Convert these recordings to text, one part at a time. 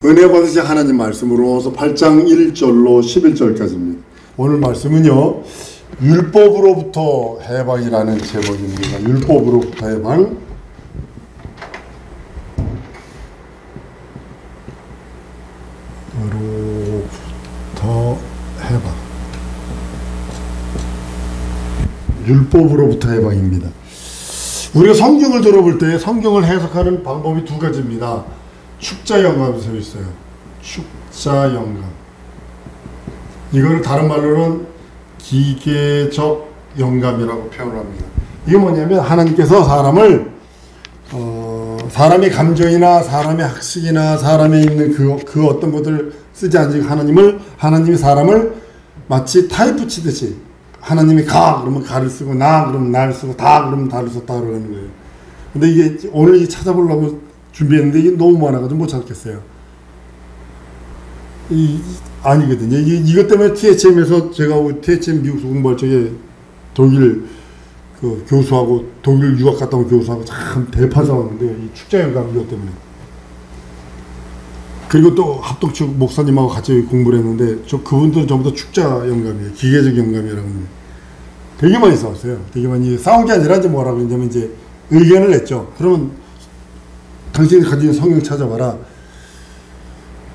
은혜 받으신 하나님 말씀으로서 8장 1절로 11절까지입니다. 오늘 말씀은요, 율법으로부터 해방이라는 제목입니다. 율법으로부터 해방. 으로부터 해방. 율법으로부터 해방입니다. 우리가 성경을 들어볼 때 성경을 해석하는 방법이 두 가지입니다. 축자영감이 써 있어요. 축자영감. 이걸 다른 말로는 기계적 영감이라고 표현을 합니다. 이게 뭐냐면 하나님께서 사람의 감정이나 사람의 학식이나 사람에 있는 그 어떤 것들을 쓰지 않지 하나님이 사람을 마치 타입 치듯이 하나님이 가 그러면 가를 쓰고 나 그러면 나를 쓰고 다 그러면 다를 썼다 그러는 거예요. 근데 이게 오늘 찾아보려고 준비했는데 이게 너무 많아가지고 못 찾겠어요. 아니거든요. 이것 때문에 THM에서 제가 THM 미국에서 공부할 적에 독일 그 교수하고 독일 유학 갔다 온 교수하고 참 대판 싸웠는데 이 축자영감 이것 때문에. 그리고 또 합독측 목사님하고 같이 공부를 했는데 그분들은 전부 다 축자영감이에요. 기계적 영감이라고 합니다. 되게 많이 싸웠어요. 되게 많이 싸운 게 아니라 이제 뭐라고 했냐면 이제 의견을 냈죠. 그러면 당신이 가진 성경 찾아봐라.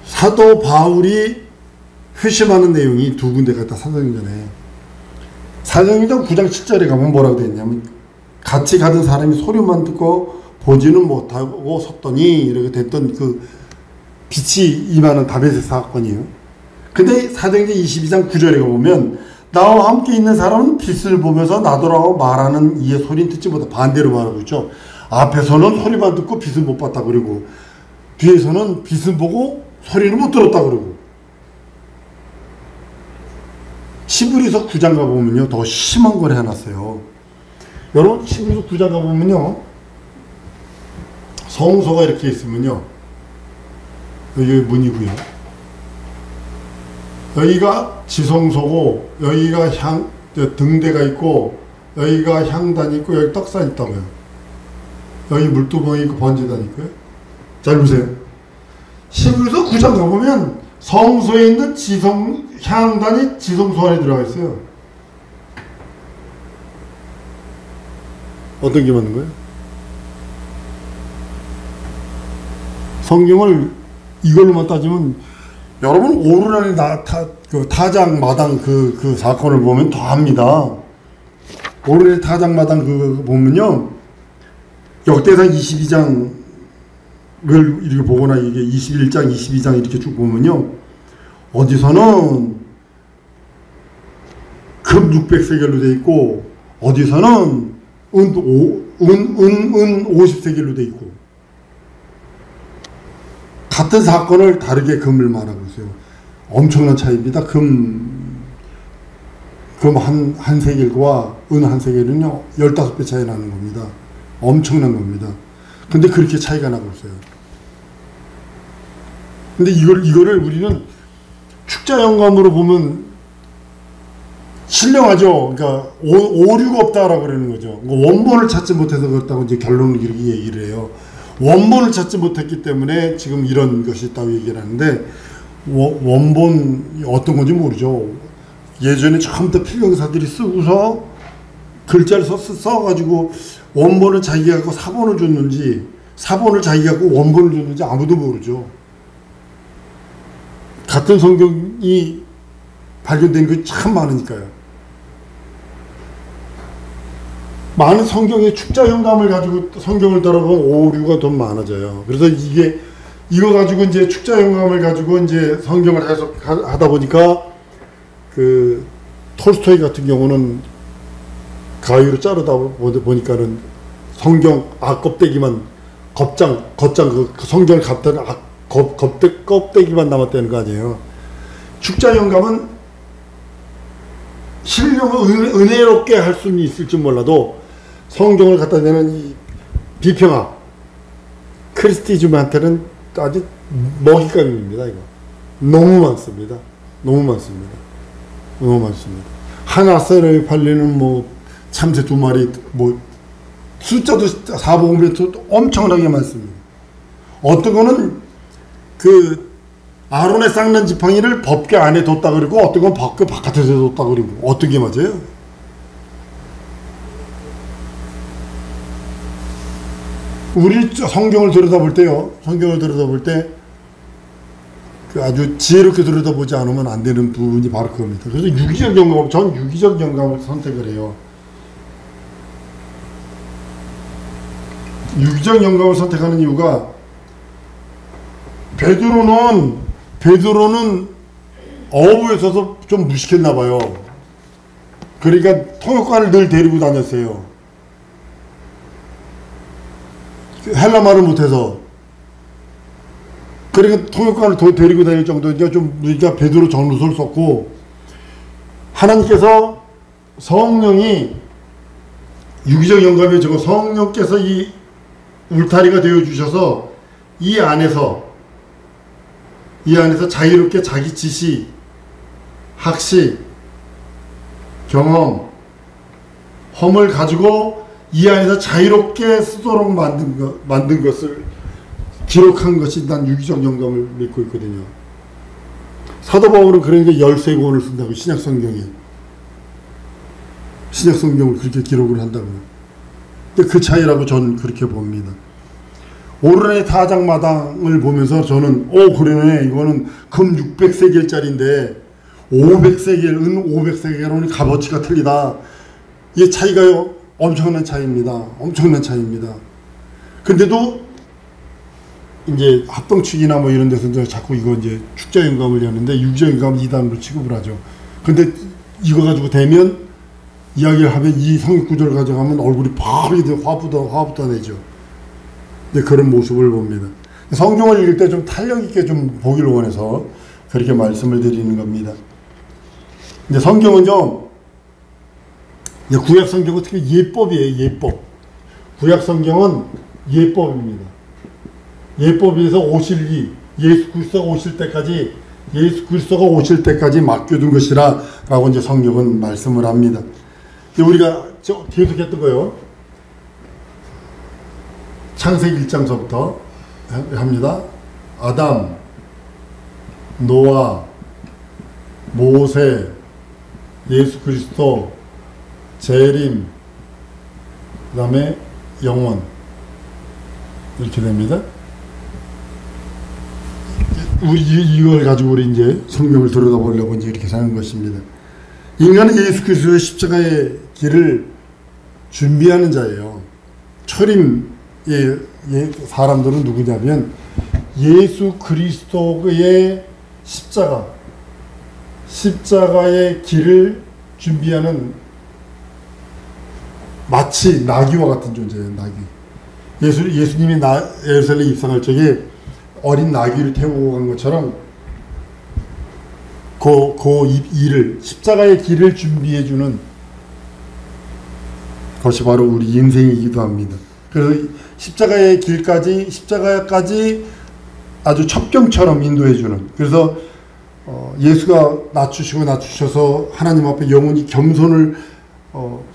사도 바울이 회심하는 내용이 두 군데가 다 사도행전에. 사도행전 9장 7절에 가면 뭐라고 되어 있냐면 같이 가던 사람이 소리만 듣고 보지는 못하고 섰더니 이렇게 됐던 그 빛이 임하는 다베세 사건이에요. 근데 사도행전 22장 9절에 가보면 나와 함께 있는 사람은 빛을 보면서 나더라고 말하는 이의 소리는 듣지 못하고 반대로 말하고 있죠. 앞에서는 소리만 듣고 빛을 못 봤다 그러고 뒤에서는 빛을 보고 소리를 못 들었다 그러고. 히브리서 9장 가보면요 더 심한 걸 해놨어요. 여러분 히브리서 9장 가보면요 성소가 이렇게 있으면요 여기 문이고요, 여기가 지성소고 여기가 등대가 있고 여기가 향단이 있고 여기 떡상이 있다고요. 여기 물두멍이 있고 번제단이 있고요. 잘 보세요. 히브리서 9장 가보면 성소에 있는 향단이 지성소 안에 들어가 있어요. 어떤 게 맞는 거예요? 성경을 이걸로만 따지면 여러분 오르락의 타작 마당 그 사건을 보면 더 합니다. 오르락의 타작 마당 그거 보면요 역대상 22장을 이렇게 보거나 이게 21장 22장 이렇게 쭉 보면요 어디서는 금 600세겔로 돼 있고 어디서는 은 50세겔로 돼 있고 같은 사건을 다르게 금을 말하고 있어요. 엄청난 차이입니다. 금 한 세겔과 은 한 세겔은요 15배 차이 나는 겁니다. 엄청난 겁니다. 근데 그렇게 차이가 나고 있어요. 근데 이거를 우리는 축자영감으로 보면 신령하죠. 그러니까 오류가 없다라고 그러는 거죠. 원본을 찾지 못해서 그렇다고 이제 결론을 이렇게 얘기를 해요. 원본을 찾지 못했기 때문에 지금 이런 것이 있다고 얘기를 하는데 원본 어떤 건지 모르죠. 예전에 처음부터 필경사들이 쓰고서 글자를 써가지고 원본을 자기가 갖고 사본을 줬는지 사본을 자기가 갖고 원본을 줬는지 아무도 모르죠. 같은 성경이 발견된 게 참 많으니까요. 많은 성경의 축자영감을 가지고 성경을 따라보면 오류가 더 많아져요. 그래서 이거 가지고 이제 축자영감을 가지고 이제 성경을 해석하다 보니까 그 톨스토이 같은 경우는 가위로 자르다 보니까는 성경 껍데기만 겉장 그 성경을 갖다는 껍데기만 남았다는 거 아니에요. 축자영감은 신령을 은혜롭게 할 수는 있을지 몰라도 성경을 갖다 대는 이 비평학 크리스티즘한테는 아주 먹잇감입니다. 이거 너무 많습니다. 너무 많습니다. 너무 많습니다. 하나 썰에 팔리는 뭐 참새 2마리 뭐 숫자도 사복음에도 엄청나게 많습니다. 어떤 거는 그 아론의 쌍난 지팡이를 법궤 안에 뒀다 그러고 어떤 건 법궤 바깥에서 뒀다 그러고 어떤 게 맞아요? 우리 성경을 들여다볼 때요. 성경을 들여다볼 때 아주 지혜롭게 들여다보지 않으면 안 되는 부분이 바로 그겁니다. 그래서 유기적 영감, 전 유기적 영감을 선택을 해요. 유기적 영감을 선택하는 이유가 베드로는 어부에 있어서 좀 무식했나 봐요. 그러니까 통역관을 늘 데리고 다녔어요. 헬라말을 못해서. 그러니까 통역관을 데리고 다닐 정도니까 좀 우리가 베드로 전후서를 썼고, 하나님께서 성령이 유기적 영감에 적어 성령께서 이 울타리가 되어 주셔서 이 안에서 자유롭게 자기 지식, 학식, 경험, 험을 가지고 이 안에서 자유롭게 쓰도록 만든 것을 기록한 것이 난 유기적 영감을 믿고 있거든요. 사도 바울은 그러니까 13권을 쓴다고, 신약성경을 그렇게 기록을 한다고요. 근데 그 차이라고 저는 그렇게 봅니다. 오르네 타작마당을 보면서 저는 그러네, 이거는 금 600세겔짜리인데 500세겔, 은 500세겔로는 값어치가 틀리다. 이 차이가요 엄청난 차이입니다. 엄청난 차이입니다. 근데도 이제 합동축이나 뭐 이런 데서 이제 자꾸 이거 이제 축자 영감을 하는데 유기적 영감을 2단으로 취급을 하죠. 근데 이거 가지고 되면 이야기를 하면 이 성역 구절을 가져가면 얼굴이 바로 화부터 내죠. 네, 그런 모습을 봅니다. 성경을 읽을 때 좀 탄력 있게 좀 보기를 원해서 그렇게 말씀을 드리는 겁니다. 근데 성경은요, 구약 성경은 특히 예법이에요. 예법. 구약 성경은 예법입니다. 예법에서 오실 예수 그리스도가 오실 때까지 맡겨둔 것이라 라고 이제 성경은 말씀을 합니다. 우리가 계속했던 거요. 창세기 1장서부터 합니다. 아담, 노아, 모세, 예수 그리스도, 재림, 그 다음에 영원, 이렇게 됩니다. 이걸 가지고 우리 이제 성경을 들여다보려고 이제 이렇게 사는 것입니다. 인간은 예수 그리스도의 십자가의 길을 준비하는 자예요. 초림의 사람들은 누구냐면 예수 그리스도의 십자가의 길을 준비하는, 마치 나귀와 같은 존재예요. 나귀. 예수님이 예루살렘에 입성할 적에 어린 나귀를 태우고 간 것처럼 십자가의 길을 준비해주는 것이 바로 우리 인생이기도 합니다. 그래서 십자가까지 아주 첩경처럼 인도해주는, 그래서 예수가 낮추셔서 하나님 앞에 영원히 겸손을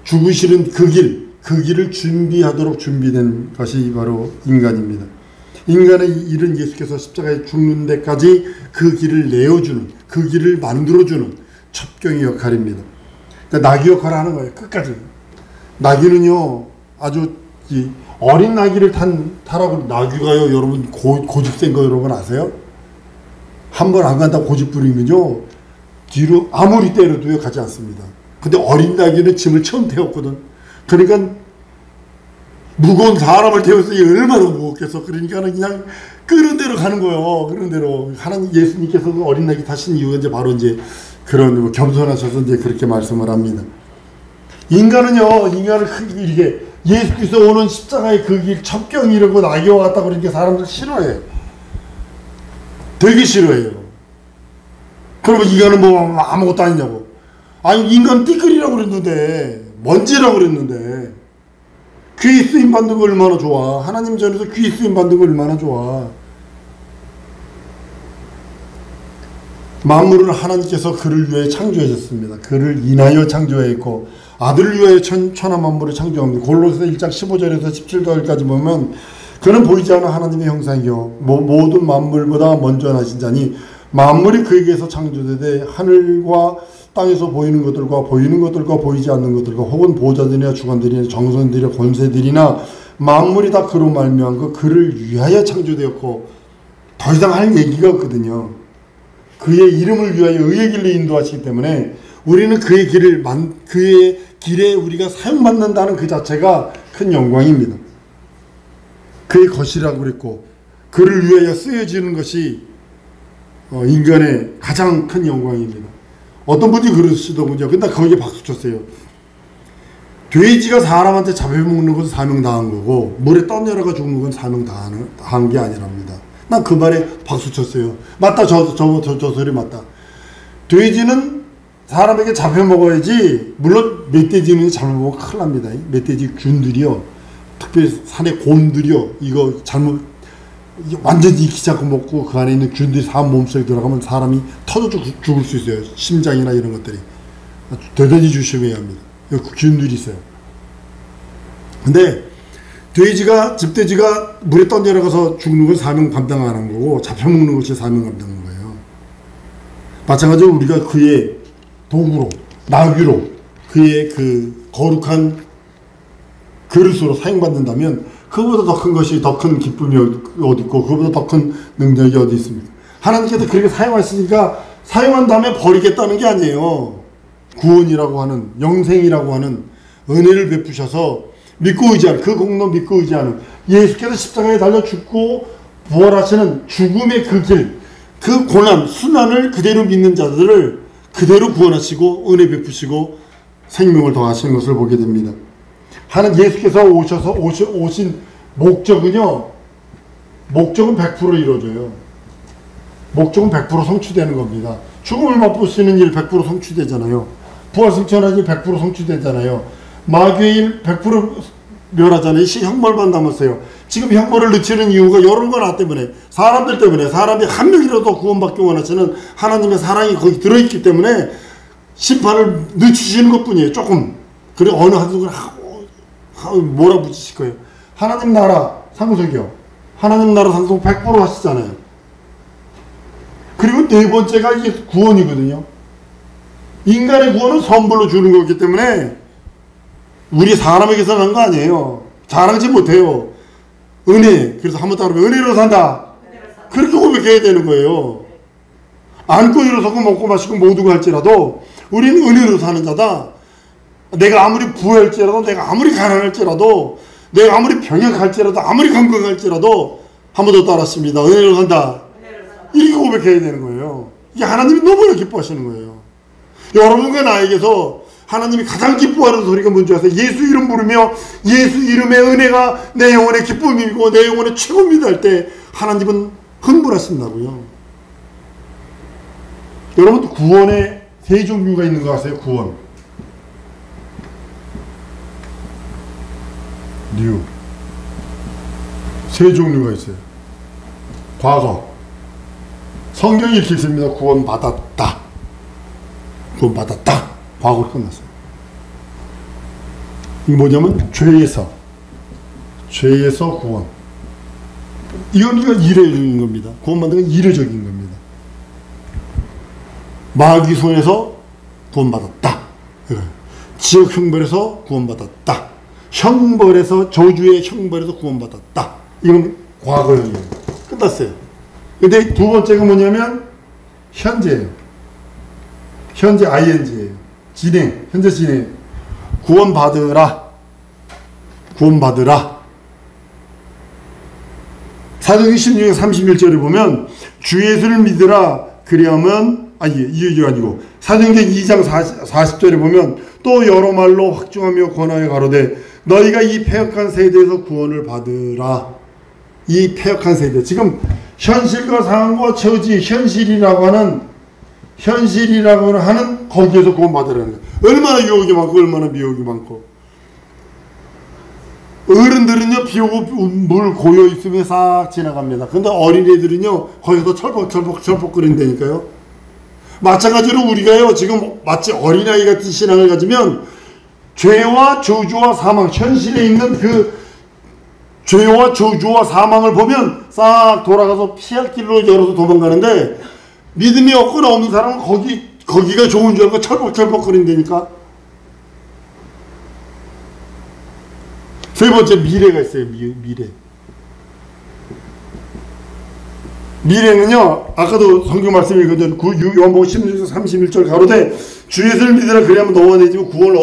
죽으시는 그 길을 준비하도록 준비된 것이 바로 인간입니다. 인간의 일은 예수께서 십자가에 죽는 데까지 그 길을 내어주는, 그 길을 만들어주는 첩경의 역할입니다. 그러니까 나귀 역할을 하는 거예요. 끝까지. 나귀는요, 아주 어린 나귀를 타라고, 나귀가요, 여러분, 고집센 거 여러분 아세요? 한 번 안 간다고 고집 부리면요, 뒤로 아무리 때려도요, 가지 않습니다. 근데 어린 나귀는 짐을 처음 태웠거든. 그러니까 무거운 사람을 태웠으니 얼마나 무겁겠어. 그러니까는 그냥 끄는 대로 가는 거예요. 끄는 대로. 하나님 예수님께서 어린 나귀 타신 이유가 이제 바로 이제 그런 겸손하셔서 이제 그렇게 말씀을 합니다. 인간을 이렇게 예수 그리스도 오는 십자가의 그 길 첩경이라고 나귀와 같다 그러니까 사람들 싫어해. 되게 싫어해요. 그러면 인간은 뭐 아무것도 아니냐고. 아니, 인간은 띠끌이라고 그랬는데, 먼지라고 그랬는데, 귀 쓰임 받는 거 얼마나 좋아. 하나님 전에서 귀 쓰임 받는 거 얼마나 좋아. 만물은 하나님께서 그를 위해 창조하셨습니다. 그를 인하여 창조했고 아들을 위하여 천하 만물을 창조합니다. 골로새 1장 15절에서 17절까지 보면 그는 보이지 않는 하나님의 형상이요 모든 만물보다 먼저 나신 자니 만물이 그에게서 창조되되 하늘과 땅에서 보이는 것들과 보이지 않는 것들과 혹은 보좌들이나 주관들이나 정선들이나 권세들이나 만물이 다 그로 말미암은 것 그를 위하여 창조되었고 더 이상 할 얘기가 없거든요. 그의 이름을 위하여 의의 길로 인도하시기 때문에 우리는 그의 길에 우리가 사용받는다는 그 자체가 큰 영광입니다. 그의 것이라고 그랬고 그를 위하여 쓰여지는 것이 인간의 가장 큰 영광입니다. 어떤 분이 그러시더군요. 근데 거기에 박수 쳤어요. 돼지가 사람한테 잡혀먹는 것은 사명당한 거고 물에 떠내려가 죽는 건 사명당한 게 아니랍니다. 난 그 말에 박수 쳤어요. 맞다. 저 소리 맞다. 돼지는 사람에게 잡혀먹어야지. 물론 멧돼지는 잡혀먹으면 큰일 납니다. 멧돼지 균들이요, 특별히 산의 곰들이요, 이거 잘못 완전히 익히지 않고 먹고 그 안에 있는 균들이 사람 몸속에 들어가면 사람이 터져 죽을 수 있어요. 심장이나 이런 것들이. 대단히 조심해야 합니다. 균들이 있어요. 근데 집돼지가 물에 떠내려가서 죽는 건 사명 감당 안 한 거고 잡혀먹는 것이 사명 감당한 거예요. 마찬가지로 우리가 그의 도구로, 나귀로, 그의 그 거룩한 그릇으로 사용받는다면 그보다 더 큰 것이, 더 큰 기쁨이 어디 있고 그보다 더 큰 능력이 어디 있습니까? 하나님께서 그렇게 사용하시니까 사용한 다음에 버리겠다는 게 아니에요. 구원이라고 하는, 영생이라고 하는 은혜를 베푸셔서 믿고 의지하는, 그 공로 믿고 의지하는, 예수께서 십자가에 달려 죽고 부활하시는 죽음의 그 길, 그 고난, 순환을 그대로 믿는 자들을 그대로 구원하시고 은혜 베푸시고 생명을 더하시는 것을 보게 됩니다. 예수께서 오신 목적은 100% 이루어져요. 목적은 100% 성취되는 겁니다. 죽음을 맛보시는 일 100% 성취되잖아요. 부활승천하기 100% 성취되잖아요. 마귀의 일 100% 멸하잖아요. 형벌만 남았어요. 지금 형벌을 늦추는 이유가 여러 거 때문에, 사람들 때문에, 사람이 한 명이라도 구원받기 원하시는 하나님의 사랑이 거기 들어있기 때문에 심판을 늦추시는 것 뿐이에요. 조금. 그리고 어느 한순간 몰아붙이실 거예요. 하나님 나라 상속이요. 하나님 나라 상속 100% 하시잖아요. 그리고 네 번째가 이게 구원이거든요. 인간의 구원은 선물로 주는 거기 때문에 우리 사람에게서 난 거 아니에요. 자랑지 못해요. 은혜. 그래서 한번 따르면 은혜로 산다. 그렇게 고백해야 되는 거예요. 안고 일어서고 먹고 마시고 모두가 할지라도 우리는 은혜로 사는 자다. 내가 아무리 부할지라도, 내가 아무리 가난할지라도, 내가 아무리 병약할지라도, 아무리 건강할지라도 한 번 더 따랐습니다. 은혜로 산다. 이렇게 고백해야 되는 거예요. 이게 하나님이 너무나 기뻐하시는 거예요. 여러분과 나에게서 하나님이 가장 기뻐하는 소리가 뭔지 아세요? 예수 이름 부르며 예수 이름의 은혜가 내 영혼의 기쁨이고 내 영혼의 최고입니다 할 때 하나님은 흥분하신다고요. 여러분, 구원에 세 종류가 있는 거 아세요? 구원. 세 종류가 있어요. 과거. 성경이 이렇게 있습니다. 구원받았다. 구원받았다. 과거로 끝났어요. 이게 뭐냐면 죄에서 구원. 이건 이례적인 겁니다. 구원받는 건 이례적인 겁니다. 마귀 손에서 구원받았다. 지역 형벌에서 구원받았다. 저주의 형벌에서 구원받았다. 이건 과거형이에요. 끝났어요. 근데 두 번째가 뭐냐면 현재예요. 현재 ing예요. 진행, 현재 진행. 구원받으라. 사도행전 16장 31절에 보면 주 예수를 믿으라 그리하면, 이게 아니고 사도행전 2장 40절에 보면 또 여러 말로 확증하며 권하여 가로되 너희가 이 패역한 세대에서 구원을 받으라. 이 패역한 세대, 지금 현실과 상황과 처지, 현실이라고 하는 거기에서 구원받으라는 거예요. 얼마나 유혹이 많고 얼마나 미혹이 많고. 어른들은요 비 오고 물 고여 있으면 싹 지나갑니다. 근데 어린애들은요 거기서 철퍽 거린다니까요. 마찬가지로 우리가요 지금 마치 어린아이 같은 신앙을 가지면 죄와 저주와 사망, 현실에 있는 그 죄와 저주와 사망을 보면 싹 돌아가서 피할 길로 열어서 도망가는데, 믿음이 없거나 없는 사람은 거기가 좋은 줄 알고 철벅철벅거린다니까. 세 번째, 미래가 있어요. 미래. 미래는요, 아까도 성경 말씀 읽었던 요한복음 16장 31절 가로되 주 예수를 믿으라 그리하면 너와 내 집은 구원을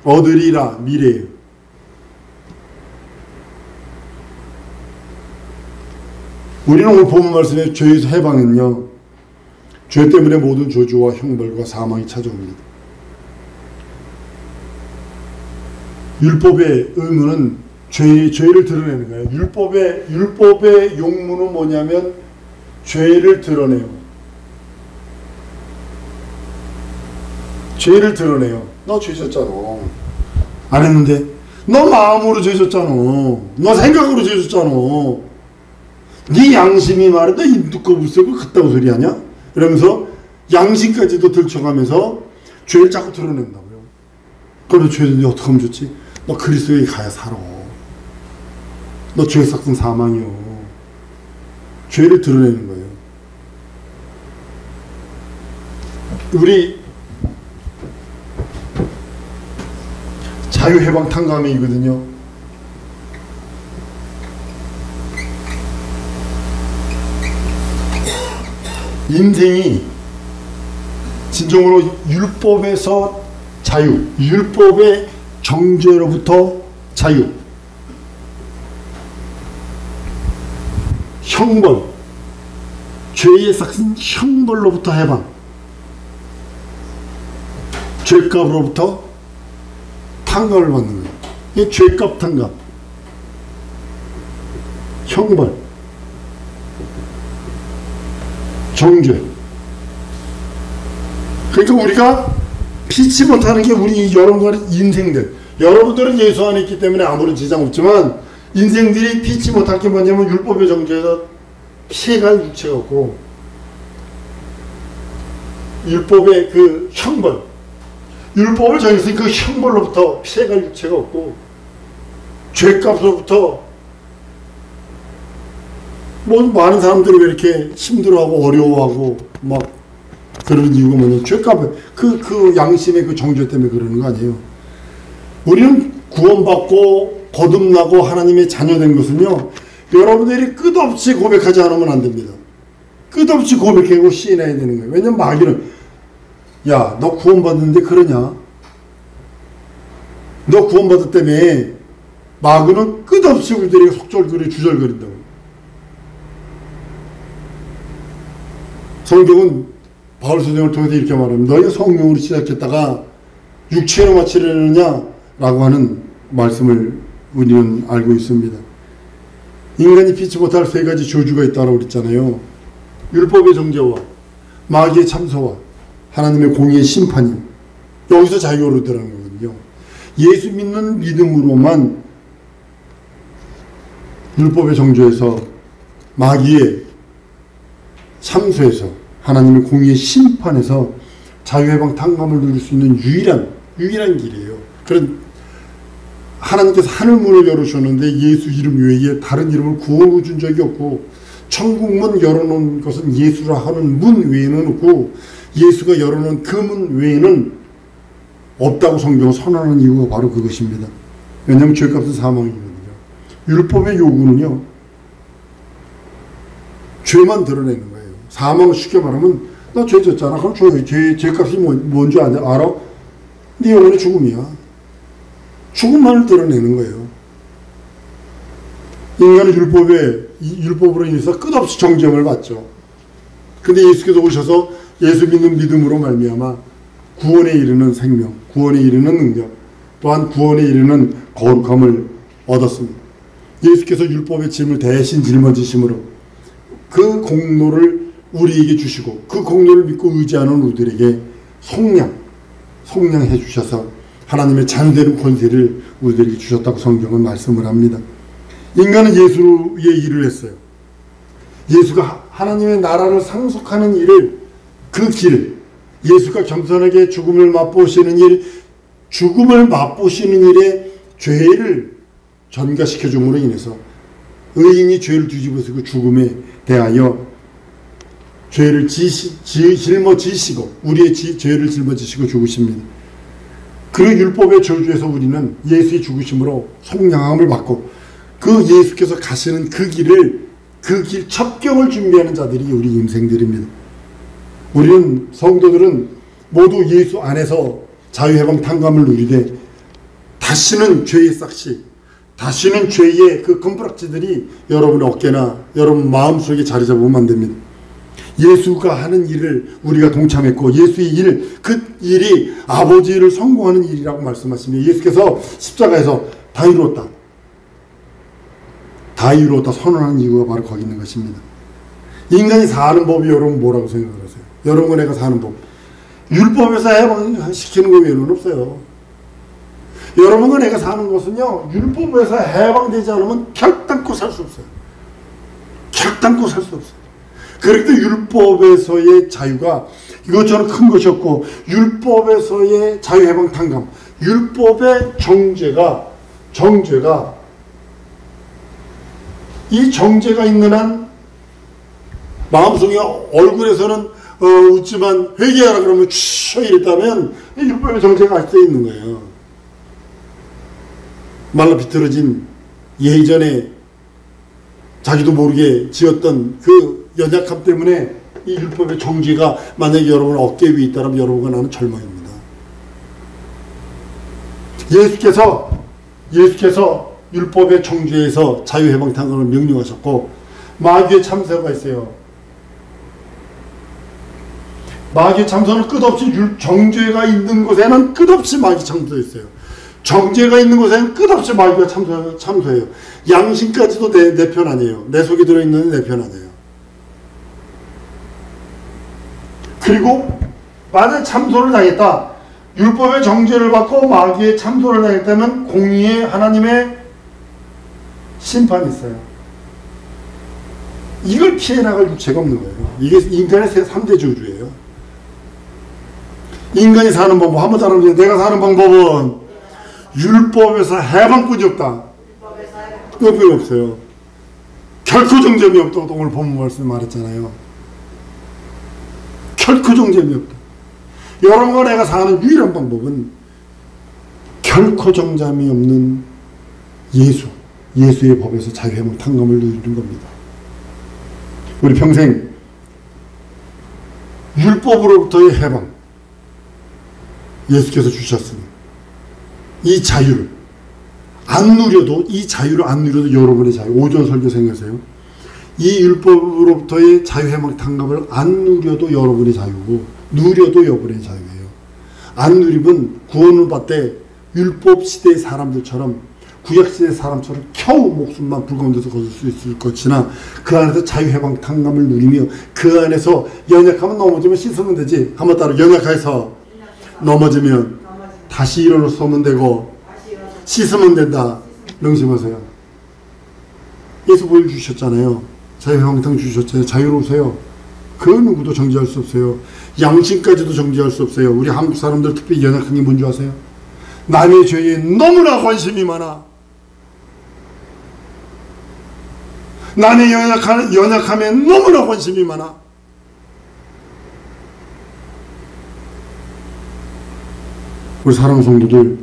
얻으리라. 미래예요. 우리는 오늘 본 말씀의 죄에서 해방은요, 죄 때문에 모든 저주와 형벌과 사망이 찾아옵니다. 율법의 의무는 죄를 드러내는 거예요. 율법의 용무는 뭐냐면 죄를 드러내요. 죄를 드러내요. 너 죄 졌잖아. 안 했는데. 너 마음으로 죄 졌잖아. 너 생각으로 죄 졌잖아. 네 양심이 말해, 너 인두껍을 쓰고 그따구 소리 하냐? 이러면서 양심까지도 들춰가면서 죄를 자꾸 드러낸다고요. 그래서 죄를 어떻게 하면 좋지? 너 그리스도에 가야 살아. 너 죄 삭은 사망이요. 죄를 드러내는 거예요. 우리 자유해방 탕감회이거든요. 인생이 진정으로 율법에서 자유, 율법의 정죄로부터 자유, 형벌, 죄의 삭은 형벌로부터 해방, 죄값으로부터 탕감을 받는 거예요. 이게 죄값 탕감, 형벌, 정죄. 그러니까 우리가 피치 못하는 게 우리 여러분들의 인생들, 여러분들은 예수 안에 있기 때문에 아무런 지장 없지만 인생들이 피치 못할 게 뭐냐면 율법의 정죄에서 피해갈 육체가 없고, 율법의 그 형벌, 율법을 정했으니 그 형벌로부터 피해갈 육체가 없고, 죄값으로부터 뭐 많은 사람들이 왜 이렇게 힘들어하고 어려워하고 막 그런 이유가 뭐냐면 죄값, 그 양심의 그 정죄 때문에 그러는 거 아니에요. 우리는 구원받고 거듭나고 하나님의 자녀된 것은요, 여러분들이 끝없이 고백하지 않으면 안 됩니다. 끝없이 고백하고 시인해야 되는 거예요. 왜냐면 마귀는, 야, 너 구원받는데 그러냐? 너 구원받았다며. 마귀는 끝없이 우리들에게 속절거리 주절거린다고. 성경은 바울 선생을 통해서 이렇게 말합니다. 너희가 성령으로 시작했다가 육체로 마치려느냐? 라고 하는 말씀을 우리는 알고 있습니다. 인간이 피치 못할 세 가지 저주가 있다고 그랬잖아요. 율법의 정죄와 마귀의 참소와 하나님의 공의의 심판이 여기서 자유로 들어가는 거거든요. 예수 믿는 믿음으로만 율법의 정죄에서 마귀의 참소에서 하나님의 공의의 심판에서 자유해방 탕감을 누릴 수 있는 유일한 길이에요. 그런 하나님께서 하늘문을 열어주셨는데 예수 이름 외에 다른 이름을 구원으로 준 적이 없고, 천국문 열어놓은 것은 예수라 하는 문 외에는 없고, 예수가 열어놓은 그 문 외에는 없다고 성경을 선언하는 이유가 바로 그것입니다. 왜냐하면 죄값은 사망이거든요. 율법의 요구는요, 죄만 드러내는 거예요. 사망을 쉽게 말하면, 너 죄 졌잖아. 그럼 죄값이 뭔지 알아? 네 영혼의 죽음이야. 죽음만을 드러내는 거예요. 인간은 율법으로 인해서 끝없이 정죄함을 받죠. 근데 예수께서 오셔서 예수 믿는 믿음으로 말미암아 구원에 이르는 생명, 구원에 이르는 능력, 또한 구원에 이르는 거룩함을 얻었습니다. 예수께서 율법의 짐을 대신 짊어지심으로 그 공로를 우리에게 주시고, 그 공로를 믿고 의지하는 우리들에게 속량해 주셔서 하나님의 자유되는 권세를 우리들에게 주셨다고 성경은 말씀을 합니다. 인간은 예수의 일을 했어요. 예수가 하나님의 나라를 상속하는 일을, 그 길을, 예수가 겸손하게 죽음을 맛보시는 일에 죄를 전가시켜 줌으로 인해서 의인이 죄를 뒤집어쓰고 죽음에 대하여 죄를 짊어지시고 우리의 죄를 짊어지시고 죽으십니다. 그 율법의 저주에서 우리는 예수의 죽으심으로 속량함을 받고 그 예수께서 가시는 그 길 첩경을 준비하는 자들이 우리 임생들입니다. 우리는 성도들은 모두 예수 안에서 자유해방 탕감을 누리되 다시는 죄의 싹시, 다시는 죄의 그 금부락지들이 여러분의 어깨나 여러분 마음속에 자리 잡으면 안 됩니다. 예수가 하는 일을 우리가 동참했고 예수의 일, 그 일이 아버지 일을 성공하는 일이라고 말씀하십니다. 예수께서 십자가에서 다 이루었다. 다 이루었다 선언하는 이유가 바로 거기 있는 것입니다. 인간이 사는 법이 여러분 뭐라고 생각을 하세요? 여러분 내가 사는 법. 율법에서 해방시키는 거 외에는 없어요. 여러분과 내가 사는 것은요, 율법에서 해방되지 않으면 결단코 살 수 없어요. 결단코 살 수 없어요. 그렇기 때문에 율법에서의 자유가 이것처럼 큰 것이었고, 율법에서의 자유해방 탕감, 율법의 정죄가 이 정죄가 있는 한 마음속에 얼굴에서는 웃지만 회개하라 그러면 추 이랬다면 이 율법의 정죄가 아직도 있는 거예요. 말라 비틀어진 예전에 자기도 모르게 지었던 그 연약함 때문에 이 율법의 정죄가 만약에 여러분 어깨 위에 있다면 여러분과 나는 절망입니다. 예수께서 율법의 정죄에서 자유해방 탕감을 명령하셨고 마귀의 참소가 있어요. 마귀의 참소는 끝없이 정죄가 있는 곳에는 끝없이 마귀 참소했어요. 정죄가 있는 곳에는 끝없이 마귀가 참소해요. 양심까지도 내 편 아니에요. 내 속에 들어있는 내 편 아니에요. 그리고 만약 참소를 당했다. 율법의 정죄를 받고 마귀의 참소를 당했다면 공의의 하나님의 심판이 있어요. 이걸 피해 나갈 유체가 없는 거예요. 이게 인간의 3대 저주예요. 인간이 사는 방법, 한번 따라해보세요. 내가 사는 방법은 율법에서 해방꾼이 없다. 율법이 없어요. 결코 정죄이 없다고 오늘 본문 말씀 말했잖아요. 결코 정죄이 없다. 여러분과 내가 사는 유일한 방법은 결코 정죄이 없는 예수의 법에서 자유해방 탕감을 누리는 겁니다. 우리 평생 율법으로부터의 해방 예수께서 주셨으니 이 자유를 안 누려도 여러분의 자유, 오전 설교 생각하세요. 이 율법으로부터의 자유해방 탕감을 안 누려도 여러분의 자유고 누려도 여러분의 자유예요. 안 누리면 구원을 받되 율법 시대의 사람들처럼 구약시대 사람처럼 겨우 목숨만 불가운데서 거둘 수 있을 것이나 그 안에서 자유해방 탕감을 누리며 그 안에서 연약하면 넘어지면 씻으면 되지. 한번 따라 연약해서 넘어지면 다시 일어날 수 없는 되고 씻으면 된다. 명심하세요. 예수 보여주셨잖아요. 자유해방 탕 주셨잖아요. 자유로우세요. 그 누구도 정죄할 수 없어요. 양심까지도 정죄할 수 없어요. 우리 한국 사람들 특히 연약한 게 뭔지 아세요? 남의 죄에 너무나 관심이 많아. 남의 연약함에 너무나 관심이 많아. 우리 사랑하는 성도들,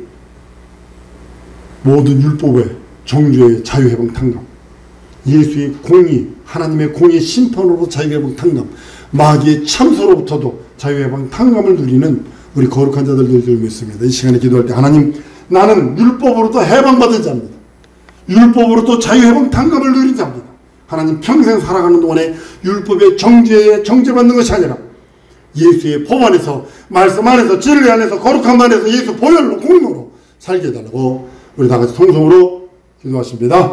모든 율법의 정죄의 자유해방 탕감, 예수의 공의, 하나님의 공의 심판으로부터 자유해방 탕감, 마귀의 참소로부터도 자유해방 탕감을 누리는 우리 거룩한 자들 될 줄 믿습니다. 이 시간에 기도할 때 하나님, 나는 율법으로부터 해방받은 자입니다. 율법으로부터 자유해방 탕감을 누린 자입니다. 하나님, 평생 살아가는 동안에 율법의 정죄받는 것이 아니라 예수의 법 안에서, 말씀 안에서, 진리 안에서, 거룩함 안에서 예수 보혈로 공로로 살게 해달라고 우리 다같이 통성으로 기도하십니다.